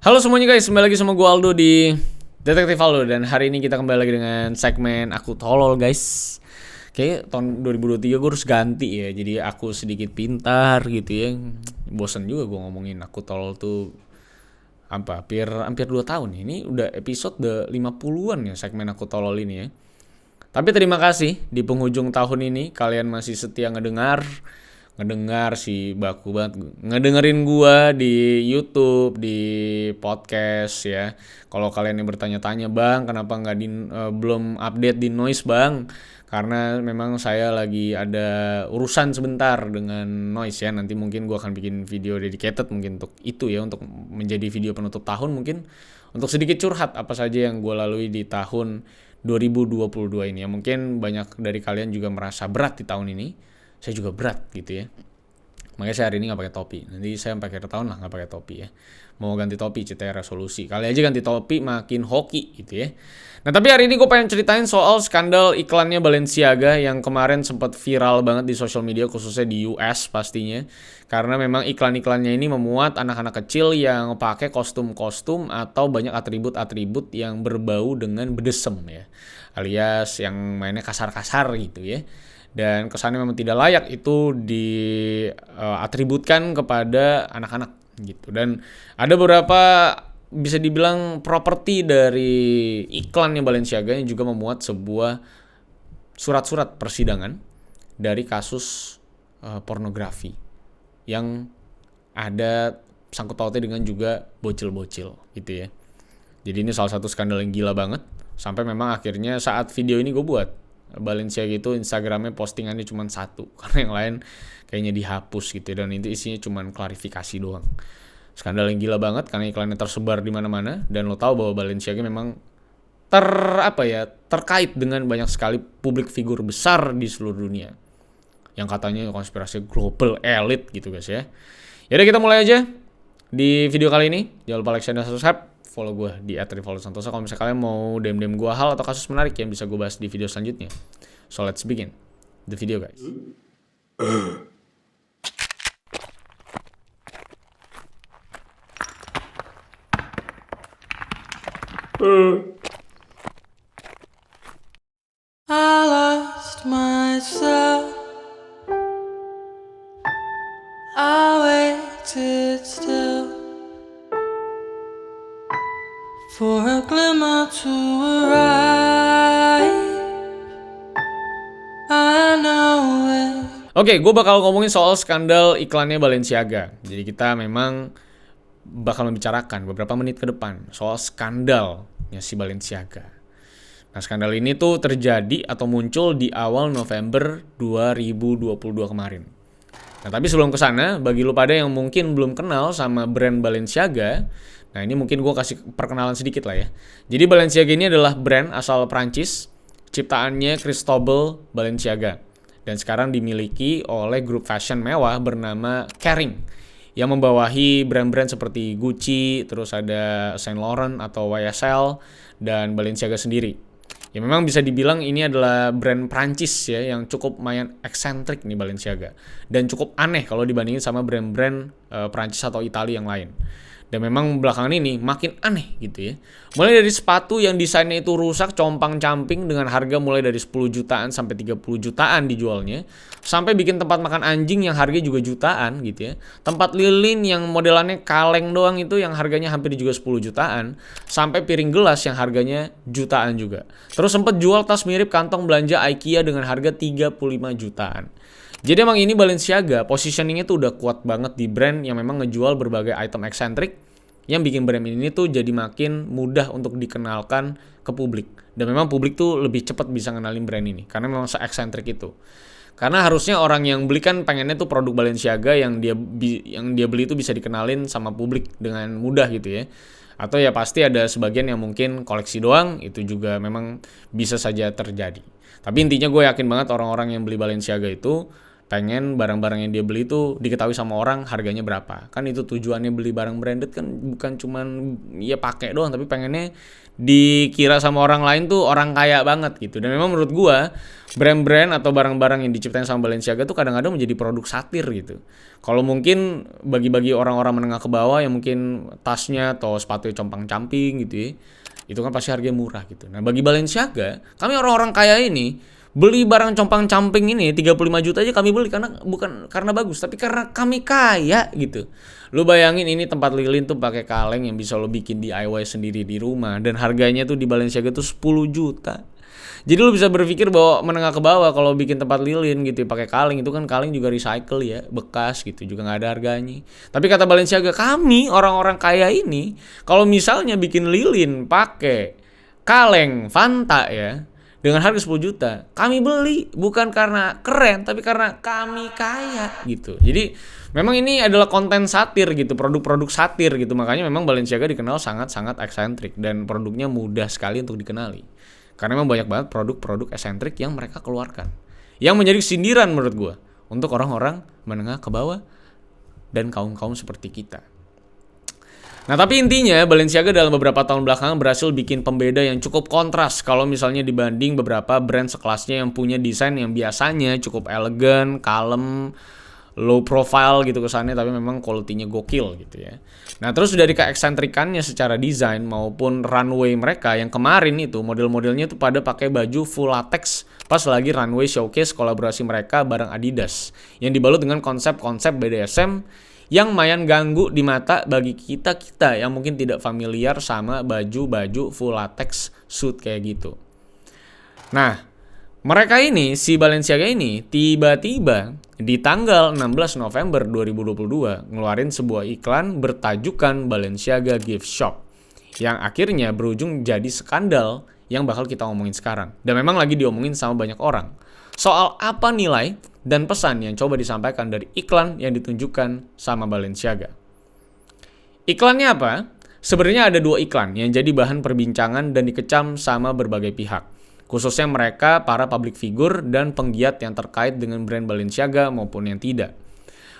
Halo semuanya guys, kembali lagi sama gue Aldo di Detektif Aldo. Dan hari ini kita kembali lagi dengan segmen Aku Tolol guys. Kayaknya tahun 2023 gue harus ganti ya, jadi aku sedikit pintar gitu ya. Bosen juga gue ngomongin Aku Tolol tuh hampir 2 tahun. Ini udah episode 50-an ya segmen Aku Tolol ini ya. Tapi terima kasih di penghujung tahun ini kalian masih setia ngedengar sih baku banget ngedengerin gua di YouTube, di podcast ya. Kalau kalian yang bertanya-tanya, "Bang, kenapa nggak belum update di Noise, Bang?" Karena memang saya lagi ada urusan sebentar dengan Noise ya. Nanti mungkin gua akan bikin video dedicated mungkin untuk itu ya, untuk menjadi video penutup tahun mungkin untuk sedikit curhat apa saja yang gua lalui di tahun 2022 ini ya. Mungkin banyak dari kalian juga merasa berat di tahun ini. Saya juga berat gitu ya. Makanya saya hari ini nggak pakai topi. Nanti saya pakai tahun lah nggak pakai topi ya. Mau ganti topi ceritanya resolusi. Kali aja ganti topi makin hoki gitu ya. Nah tapi hari ini gue pengen ceritain soal skandal iklannya Balenciaga yang kemarin sempat viral banget di social media, khususnya di US pastinya. Karena memang iklan-iklannya ini memuat anak-anak kecil yang pakai kostum-kostum atau banyak atribut-atribut yang berbau dengan bedesem ya. Alias yang mainnya kasar-kasar gitu ya. Dan kesannya memang tidak layak itu diatributkan kepada anak-anak gitu. Dan ada beberapa bisa dibilang properti dari iklannya Balenciaga yang juga memuat sebuah surat-surat persidangan dari kasus pornografi yang ada sangkut pautnya dengan juga bocil-bocil gitu ya. Jadi ini salah satu skandal yang gila banget. Sampai memang akhirnya saat video ini gue buat, Balenciaga itu Instagramnya postingannya cuma satu. Karena yang lain kayaknya dihapus gitu. Dan itu isinya cuma klarifikasi doang. Skandal yang gila banget karena iklannya tersebar di mana-mana. Dan lo tahu bahwa Balenciaga memang terkait dengan banyak sekali publik figur besar di seluruh dunia. Yang katanya konspirasi global elite gitu guys ya. Yaudah kita mulai aja di video kali ini. Jangan lupa like, share, dan subscribe. Follow gue di @rivaldosantosa kalau misalnya kalian mau DM gue hal atau kasus menarik yang bisa gue bahas di video selanjutnya. So let's begin the video guys. I lost myself. I waited still for a glimmer to arrive. I know it. Oke, gue bakal ngomongin soal skandal iklannya Balenciaga. Jadi kita memang bakal membicarakan beberapa menit ke depan soal skandalnya si Balenciaga. Nah, skandal ini tuh terjadi atau muncul di awal November 2022 kemarin. Nah, tapi sebelum kesana, bagi lu pada yang mungkin belum kenal sama brand Balenciaga, nah ini mungkin gue kasih perkenalan sedikit lah ya. Jadi Balenciaga ini adalah brand asal Prancis, ciptaannya Cristobal Balenciaga. Dan sekarang dimiliki oleh grup fashion mewah bernama Kering, yang membawahi brand-brand seperti Gucci, terus ada Saint Laurent atau YSL, dan Balenciaga sendiri. Ya memang bisa dibilang ini adalah brand Prancis ya yang cukup lumayan eksentrik nih Balenciaga. Dan cukup aneh kalau dibandingin sama brand-brand Prancis atau Italia yang lain. Dan memang belakangan ini makin aneh gitu ya. Mulai dari sepatu yang desainnya itu rusak compang-camping dengan harga mulai dari 10 jutaan sampai 30 jutaan dijualnya. Sampai bikin tempat makan anjing yang harganya juga jutaan gitu ya. Tempat lilin yang modelannya kaleng doang itu yang harganya hampir juga 10 jutaan. Sampai piring gelas yang harganya jutaan juga. Terus sempat jual tas mirip kantong belanja IKEA dengan harga 35 jutaan. Jadi emang ini Balenciaga positioningnya tuh udah kuat banget di brand yang memang ngejual berbagai item eksentrik yang bikin brand ini tuh jadi makin mudah untuk dikenalkan ke publik. Dan memang publik tuh lebih cepat bisa ngenalin brand ini karena memang se-eksentrik itu. Karena harusnya orang yang beli kan pengennya tuh produk Balenciaga yang dia beli itu bisa dikenalin sama publik dengan mudah gitu ya. Atau ya pasti ada sebagian yang mungkin koleksi doang, itu juga memang bisa saja terjadi. Tapi intinya gue yakin banget orang-orang yang beli Balenciaga itu pengen barang-barang yang dia beli itu diketahui sama orang harganya berapa. Kan itu tujuannya beli barang branded kan, bukan cuman ya pakai doang, tapi pengennya dikira sama orang lain tuh orang kaya banget gitu. Dan memang menurut gua brand-brand atau barang-barang yang diciptain sama Balenciaga tuh kadang-kadang menjadi produk satir gitu. Kalau mungkin bagi-bagi orang-orang menengah ke bawah yang mungkin tasnya atau sepatunya compang-camping gitu ya, itu kan pasti harganya murah gitu. Nah, bagi Balenciaga, kami orang-orang kaya ini beli barang compang-camping ini 35 juta aja kami beli, karena bukan karena bagus, tapi karena kami kaya gitu. Lu bayangin ini tempat lilin tuh pakai kaleng yang bisa lo bikin DIY sendiri di rumah, dan harganya tuh di Balenciaga tuh 10 juta. Jadi lu bisa berpikir bahwa menengah ke bawah kalau bikin tempat lilin gitu pakai kaleng, itu kan kaleng juga recycle ya, bekas gitu, juga nggak ada harganya. Tapi kata Balenciaga, kami orang-orang kaya ini kalau misalnya bikin lilin pakai kaleng Fanta ya dengan harga 10 juta, kami beli bukan karena keren, tapi karena kami kaya gitu. Jadi memang ini adalah konten satir gitu, produk-produk satir gitu. Makanya memang Balenciaga dikenal sangat-sangat eksentrik dan produknya mudah sekali untuk dikenali. Karena memang banyak banget produk-produk eksentrik yang mereka keluarkan, yang menjadi sindiran menurut gue untuk orang-orang menengah ke bawah dan kaum-kaum seperti kita. Nah, tapi intinya Balenciaga dalam beberapa tahun belakangan berhasil bikin pembeda yang cukup kontras kalau misalnya dibanding beberapa brand sekelasnya yang punya desain yang biasanya cukup elegan, kalem, low profile gitu kesannya, tapi memang quality-nya gokil gitu ya. Nah, terus dari keeksentrikannya secara desain maupun runway mereka yang kemarin itu model-modelnya tuh pada pakai baju full latex pas lagi runway showcase kolaborasi mereka bareng Adidas yang dibalut dengan konsep-konsep BDSM yang lumayan ganggu di mata bagi kita-kita yang mungkin tidak familiar sama baju-baju full latex suit kayak gitu. Nah, mereka ini, si Balenciaga ini, tiba-tiba di tanggal 16 November 2022 ngeluarin sebuah iklan bertajukan Balenciaga Gift Shop yang akhirnya berujung jadi skandal yang bakal kita omongin sekarang. Dan memang lagi diomongin sama banyak orang. Soal apa nilai dan pesan yang coba disampaikan dari iklan yang ditunjukkan sama Balenciaga. Iklannya apa? Sebenarnya ada 2 iklan yang jadi bahan perbincangan dan dikecam sama berbagai pihak. Khususnya mereka para public figure dan penggiat yang terkait dengan brand Balenciaga maupun yang tidak.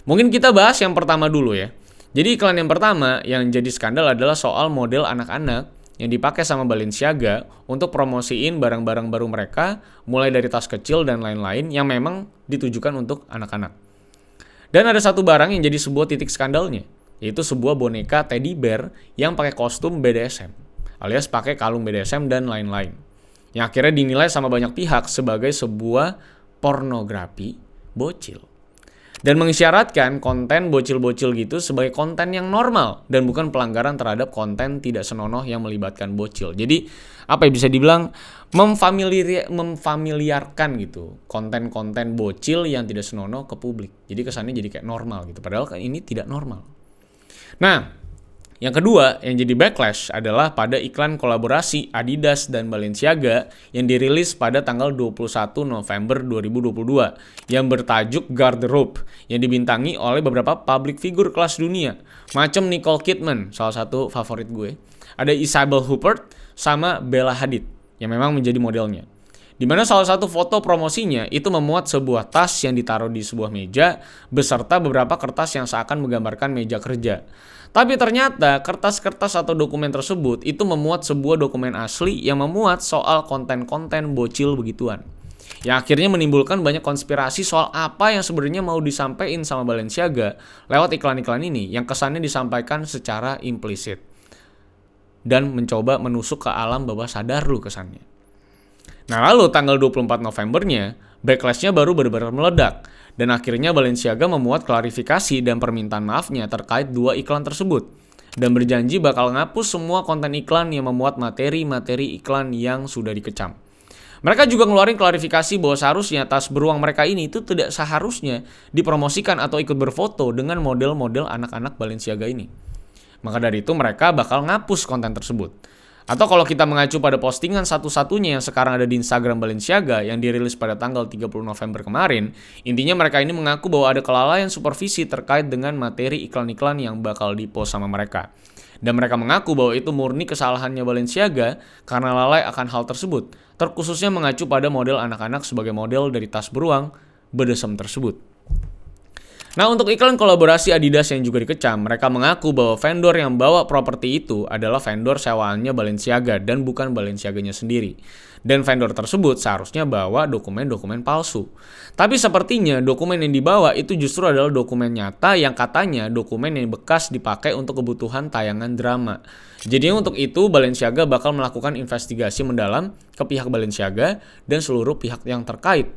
Mungkin kita bahas yang pertama dulu ya. Jadi iklan yang pertama yang jadi skandal adalah soal model anak-anak yang dipakai sama Balenciaga untuk promosiin barang-barang baru mereka, mulai dari tas kecil dan lain-lain yang memang ditujukan untuk anak-anak. Dan ada satu barang yang jadi sebuah titik skandalnya, yaitu sebuah boneka teddy bear yang pakai kostum BDSM, alias pakai kalung BDSM dan lain-lain. Yang akhirnya dinilai sama banyak pihak sebagai sebuah pornografi bocil. Dan mengisyaratkan konten bocil-bocil gitu sebagai konten yang normal dan bukan pelanggaran terhadap konten tidak senonoh yang melibatkan bocil. Jadi apa ya, bisa dibilang memfamiliarkan gitu konten-konten bocil yang tidak senonoh ke publik. Jadi kesannya jadi kayak normal gitu, padahal kan ini tidak normal. Nah, yang kedua yang jadi backlash adalah pada iklan kolaborasi Adidas dan Balenciaga yang dirilis pada tanggal 21 November 2022 yang bertajuk Garderobe yang dibintangi oleh beberapa public figure kelas dunia macam Nicole Kidman, salah satu favorit gue, ada Isabelle Huppert sama Bella Hadid yang memang menjadi modelnya. Di mana salah satu foto promosinya itu memuat sebuah tas yang ditaruh di sebuah meja beserta beberapa kertas yang seakan menggambarkan meja kerja. Tapi ternyata kertas-kertas atau dokumen tersebut itu memuat sebuah dokumen asli yang memuat soal konten-konten bocil begituan. Yang akhirnya menimbulkan banyak konspirasi soal apa yang sebenarnya mau disampaikan sama Balenciaga lewat iklan-iklan ini yang kesannya disampaikan secara implisit. Dan mencoba menusuk ke alam bawah sadar lu kesannya. Nah, lalu tanggal 24 Novembernya, backlash-nya baru benar-benar meledak. Dan akhirnya Balenciaga memuat klarifikasi dan permintaan maafnya terkait 2 iklan tersebut. Dan berjanji bakal ngapus semua konten iklan yang memuat materi-materi iklan yang sudah dikecam. Mereka juga ngeluarin klarifikasi bahwa seharusnya tas beruang mereka ini itu tidak seharusnya dipromosikan atau ikut berfoto dengan model-model anak-anak Balenciaga ini. Maka dari itu mereka bakal ngapus konten tersebut. Atau kalau kita mengacu pada postingan satu-satunya yang sekarang ada di Instagram Balenciaga yang dirilis pada tanggal 30 November kemarin, intinya mereka ini mengaku bahwa ada kelalaian supervisi terkait dengan materi iklan-iklan yang bakal dipost sama mereka. Dan mereka mengaku bahwa itu murni kesalahannya Balenciaga karena lalai akan hal tersebut, terkhususnya mengacu pada model anak-anak sebagai model dari tas beruang berdesem tersebut. Nah, untuk iklan kolaborasi Adidas yang juga dikecam, mereka mengaku bahwa vendor yang bawa properti itu adalah vendor sewaannya Balenciaga dan bukan Balenciaganya sendiri. Dan vendor tersebut seharusnya bawa dokumen-dokumen palsu. Tapi sepertinya dokumen yang dibawa itu justru adalah dokumen nyata yang katanya dokumen yang bekas dipakai untuk kebutuhan tayangan drama. Jadi untuk itu Balenciaga bakal melakukan investigasi mendalam ke pihak Balenciaga dan seluruh pihak yang terkait,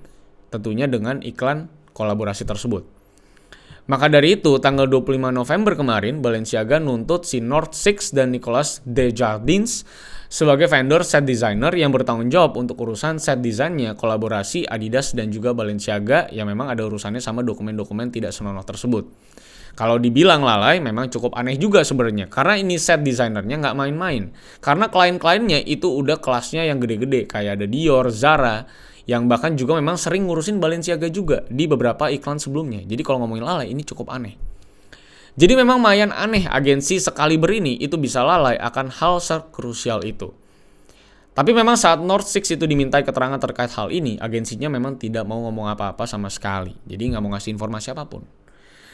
tentunya dengan iklan kolaborasi tersebut. Maka dari itu, tanggal 25 November kemarin, Balenciaga nuntut si North Six dan Nicolas Desjardins sebagai vendor set designer yang bertanggung jawab untuk urusan set desainnya kolaborasi Adidas dan juga Balenciaga yang memang ada urusannya sama dokumen-dokumen tidak senonoh tersebut. Kalau dibilang lalai, memang cukup aneh juga sebenarnya, karena ini set desainernya nggak main-main. Karena klien-kliennya itu udah kelasnya yang gede-gede, kayak ada Dior, Zara, yang bahkan juga memang sering ngurusin Balenciaga juga di beberapa iklan sebelumnya. Jadi kalau ngomongin lalai, ini cukup aneh. Jadi memang lumayan aneh agensi sekaliber ini itu bisa lalai akan hal sekrusial itu. Tapi memang saat North Six itu dimintai keterangan terkait hal ini, agensinya memang tidak mau ngomong apa-apa sama sekali. Jadi nggak mau ngasih informasi apapun.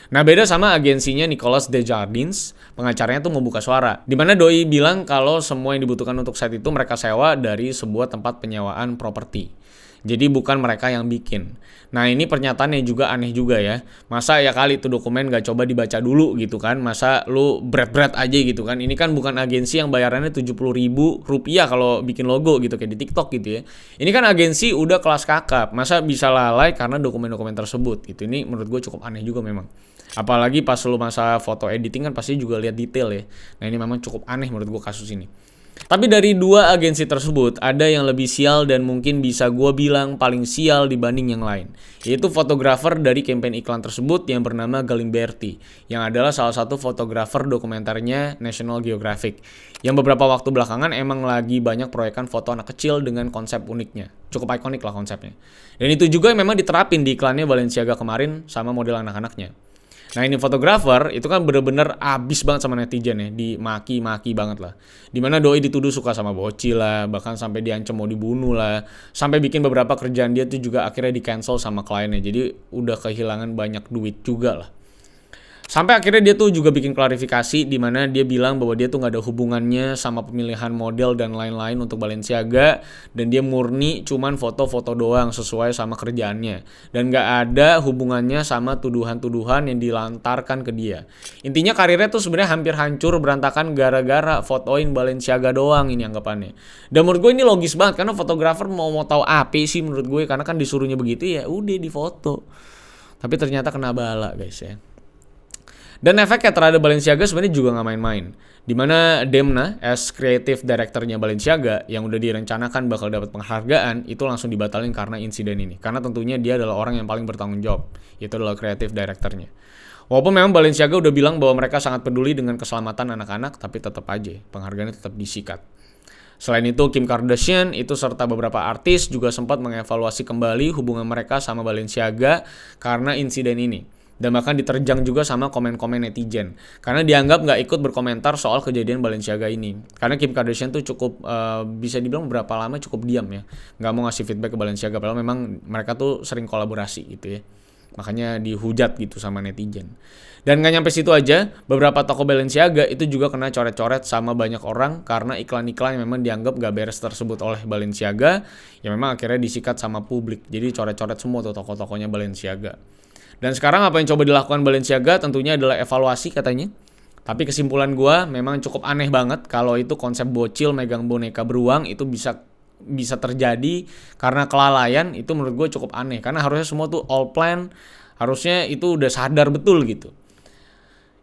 Nah, beda sama agensinya Nicolas Desjardins, pengacaranya tuh membuka suara. Dimana doi bilang kalau semua yang dibutuhkan untuk set itu mereka sewa dari sebuah tempat penyewaan properti. Jadi bukan mereka yang bikin. Nah, ini pernyataannya juga aneh juga ya. Masa ya kali itu dokumen gak coba dibaca dulu gitu kan. Masa lu berat-berat aja gitu kan. Ini kan bukan agensi yang bayarannya 70.000 rupiah kalau bikin logo gitu kayak di TikTok gitu ya. Ini kan agensi udah kelas kakap. Masa bisa lalai karena dokumen-dokumen tersebut gitu. Ini menurut gue cukup aneh juga memang. Apalagi pas lu masa foto editing kan pasti juga lihat detail ya. Nah, ini memang cukup aneh menurut gue kasus ini. Tapi dari dua agensi tersebut, ada yang lebih sial dan mungkin bisa gue bilang paling sial dibanding yang lain. Yaitu fotografer dari campaign iklan tersebut yang bernama Galimberti, yang adalah salah satu fotografer dokumenternya National Geographic. Yang beberapa waktu belakangan emang lagi banyak proyekan foto anak kecil dengan konsep uniknya. Cukup ikonik lah konsepnya. Dan itu juga yang memang diterapin di iklannya Balenciaga kemarin sama model anak-anaknya. Nah, ini fotografer itu kan bener-bener abis banget sama netizen ya, dimaki-maki banget lah. Dimana doi dituduh suka sama bocil lah, bahkan sampai diancam mau dibunuh lah. Sampai bikin beberapa kerjaan dia tuh juga akhirnya di-cancel sama kliennya. Jadi udah kehilangan banyak duit juga lah. Sampai akhirnya dia tuh juga bikin klarifikasi di mana dia bilang bahwa dia tuh nggak ada hubungannya sama pemilihan model dan lain-lain untuk Balenciaga, dan dia murni cuman foto-foto doang sesuai sama kerjaannya dan nggak ada hubungannya sama tuduhan-tuduhan yang dilantarkan ke dia. Intinya karirnya tuh sebenarnya hampir hancur berantakan gara-gara fotoin Balenciaga doang ini anggapannya. Dan menurut gue ini logis banget karena fotografer mau tahu apa sih menurut gue, karena kan disuruhnya begitu ya udah difoto. Tapi ternyata kena bala guys ya. Dan efeknya terhadap Balenciaga sebenarnya juga nggak main-main. Dimana Demna, as creative directornya Balenciaga, yang udah direncanakan bakal dapat penghargaan, itu langsung dibatalin karena insiden ini. Karena tentunya dia adalah orang yang paling bertanggung jawab, yaitu adalah creative directornya. Walaupun memang Balenciaga udah bilang bahwa mereka sangat peduli dengan keselamatan anak-anak, tapi tetap aja penghargaannya tetap disikat. Selain itu, Kim Kardashian itu serta beberapa artis juga sempat mengevaluasi kembali hubungan mereka sama Balenciaga karena insiden ini. Dan bahkan diterjang juga sama komen-komen netizen. Karena dianggap nggak ikut berkomentar soal kejadian Balenciaga ini. Karena Kim Kardashian tuh cukup, bisa dibilang berapa lama cukup diam ya. Nggak mau ngasih feedback ke Balenciaga. Padahal memang mereka tuh sering kolaborasi gitu ya. Makanya dihujat gitu sama netizen. Dan nggak nyampe situ aja, beberapa toko Balenciaga itu juga kena coret-coret sama banyak orang karena iklan-iklan yang memang dianggap nggak beres tersebut oleh Balenciaga, yang memang akhirnya disikat sama publik. Jadi coret-coret semua tuh toko-tokonya Balenciaga. Dan sekarang apa yang coba dilakukan Balenciaga tentunya adalah evaluasi katanya. Tapi kesimpulan gue memang cukup aneh banget kalau itu konsep bocil megang boneka beruang itu bisa terjadi karena kelalaian. Itu menurut gue cukup aneh karena harusnya semua tuh all plan, harusnya itu udah sadar betul gitu.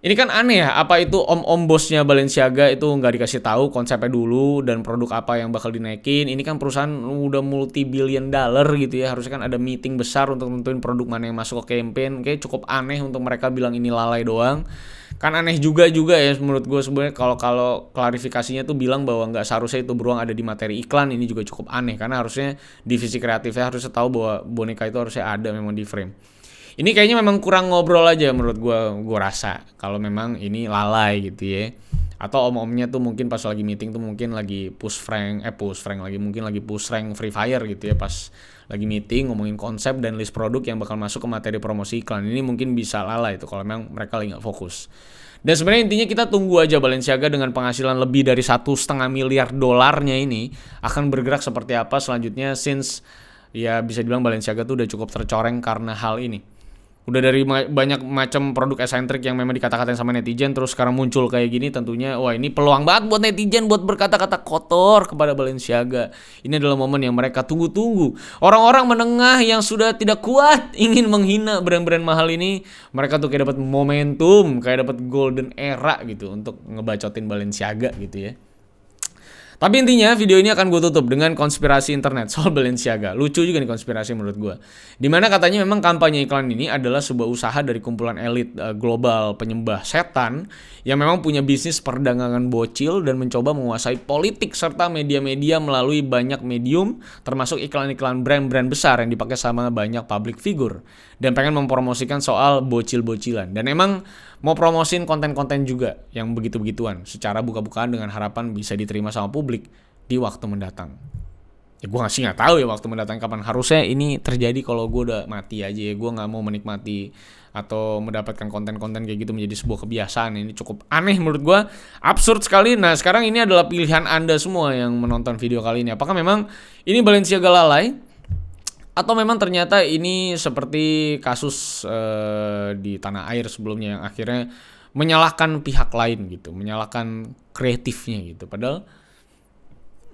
Ini kan aneh ya, apa itu om-om bosnya Balenciaga itu nggak dikasih tahu konsepnya dulu dan produk apa yang bakal dinaikin. Ini kan perusahaan udah multi-billion dollar gitu ya, harusnya kan ada meeting besar untuk nentuin produk mana yang masuk ke campaign. Kayak cukup aneh untuk mereka bilang ini lalai doang. Kan aneh juga ya menurut gue sebenarnya kalau klarifikasinya tuh bilang bahwa nggak seharusnya itu beruang ada di materi iklan. Ini juga cukup aneh karena harusnya divisi kreatifnya harusnya tahu bahwa boneka itu harusnya ada memang di frame. Ini kayaknya memang kurang ngobrol aja menurut gue rasa kalau memang ini lalai gitu ya. Atau om-omnya tuh mungkin pas lagi meeting tuh mungkin lagi push rank lagi, mungkin lagi push rank Free Fire gitu ya, pas lagi meeting ngomongin konsep dan list produk yang bakal masuk ke materi promosi iklan. Ini mungkin bisa lalai itu kalau memang mereka lagi nggak fokus. Dan sebenarnya intinya kita tunggu aja Balenciaga dengan penghasilan lebih dari $1,5 miliar ini akan bergerak seperti apa selanjutnya, since ya bisa dibilang Balenciaga tuh udah cukup tercoreng karena hal ini. Udah dari banyak macam produk esentrik yang memang dikata-katain sama netizen, terus sekarang muncul kayak gini, tentunya wah ini peluang banget buat netizen buat berkata-kata kotor kepada Balenciaga. Ini adalah momen yang mereka tunggu-tunggu. Orang-orang menengah yang sudah tidak kuat ingin menghina brand-brand mahal ini, mereka tuh kayak dapat momentum, kayak dapat golden era gitu untuk ngebacotin Balenciaga gitu ya. Tapi intinya video ini akan gue tutup dengan konspirasi internet soal Balenciaga. Lucu juga nih konspirasi menurut gue. Dimana katanya memang kampanye iklan ini adalah sebuah usaha dari kumpulan elit global penyembah setan yang memang punya bisnis perdagangan bocil dan mencoba menguasai politik serta media-media melalui banyak medium, termasuk iklan-iklan brand-brand besar yang dipakai sama banyak public figure. Dan pengen mempromosikan soal bocil-bocilan. Dan emang mau promosin konten-konten juga yang begitu-begituan secara buka-bukaan dengan harapan bisa diterima sama publik di waktu mendatang. Ya gue nggak tahu ya waktu mendatang kapan. Harusnya ini terjadi kalau gue udah mati aja ya. Gue nggak mau menikmati atau mendapatkan konten-konten kayak gitu menjadi sebuah kebiasaan. Ini cukup aneh menurut gue, absurd sekali. Nah sekarang ini adalah pilihan Anda semua yang menonton video kali ini. Apakah memang ini Balenciaga lalai? Atau memang ternyata ini seperti kasus di tanah air sebelumnya yang akhirnya menyalahkan pihak lain gitu, menyalahkan kreatifnya gitu. Padahal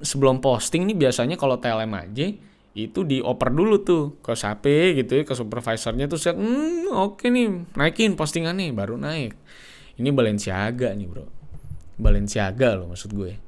sebelum posting nih biasanya kalau TLM aja itu dioper dulu tuh ke SAP gitu ya, ke supervisornya tuh set, oke nih naikin postingannya baru naik. Ini Balenciaga nih bro, Balenciaga loh maksud gue.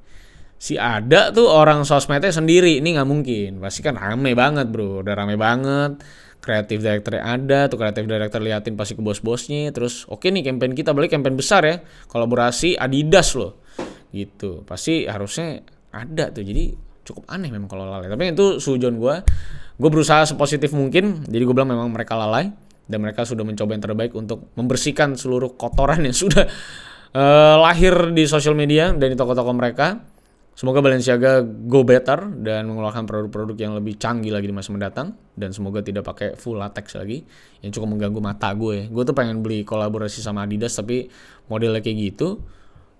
Si ada tuh orang sosmednya sendiri, ini nggak mungkin, pasti kan rame banget bro, udah rame banget, kreatif director ada tuh, kreatif director liatin pasti ke bos-bosnya, terus oke nih campaign kita balik campaign besar ya, kolaborasi Adidas loh, gitu, pasti harusnya ada tuh, jadi cukup aneh memang kalau lalai, tapi itu sujon gue berusaha sepositif mungkin, jadi gue bilang memang mereka lalai, dan mereka sudah mencoba yang terbaik untuk membersihkan seluruh kotoran yang sudah lahir di sosial media dan di toko-toko mereka. Semoga Balenciaga go better dan mengeluarkan produk-produk yang lebih canggih lagi di masa mendatang. Dan semoga tidak pakai full latex lagi, yang cukup mengganggu mata gue. Gue tuh pengen beli kolaborasi sama Adidas tapi modelnya kayak gitu,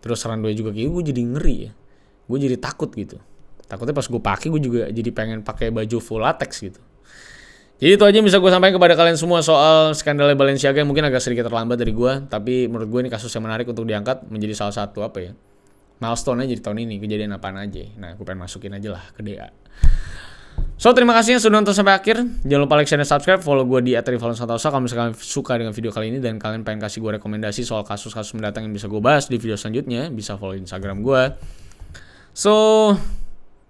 terus runway juga kayak gitu, gue jadi ngeri ya. Gue jadi takut gitu. Takutnya pas gue pakai gue juga jadi pengen pakai baju full latex gitu. Jadi itu aja yang bisa gue sampaikan kepada kalian semua soal skandal Balenciaga yang mungkin agak sedikit terlambat dari gue. Tapi menurut gue ini kasus yang menarik untuk diangkat menjadi salah satu apa ya, milestone aja di tahun ini, kejadian apaan aja. Nah, gue pengen masukin aja lah ke DA. So, terima kasih yang sudah nonton sampai akhir. Jangan lupa like, share, dan subscribe. Follow gue di @rivalsantosa kalau misalkan suka dengan video kali ini dan kalian pengen kasih gue rekomendasi soal kasus-kasus mendatang yang bisa gue bahas di video selanjutnya, bisa follow Instagram gue. So,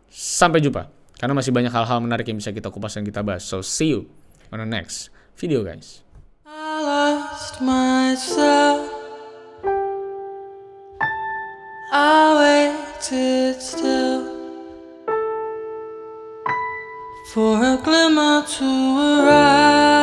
sampai jumpa. Karena masih banyak hal-hal menarik yang bisa kita kupas dan kita bahas. So, see you on the next video, guys. I lost myself. I waited still for a glimmer to arrive.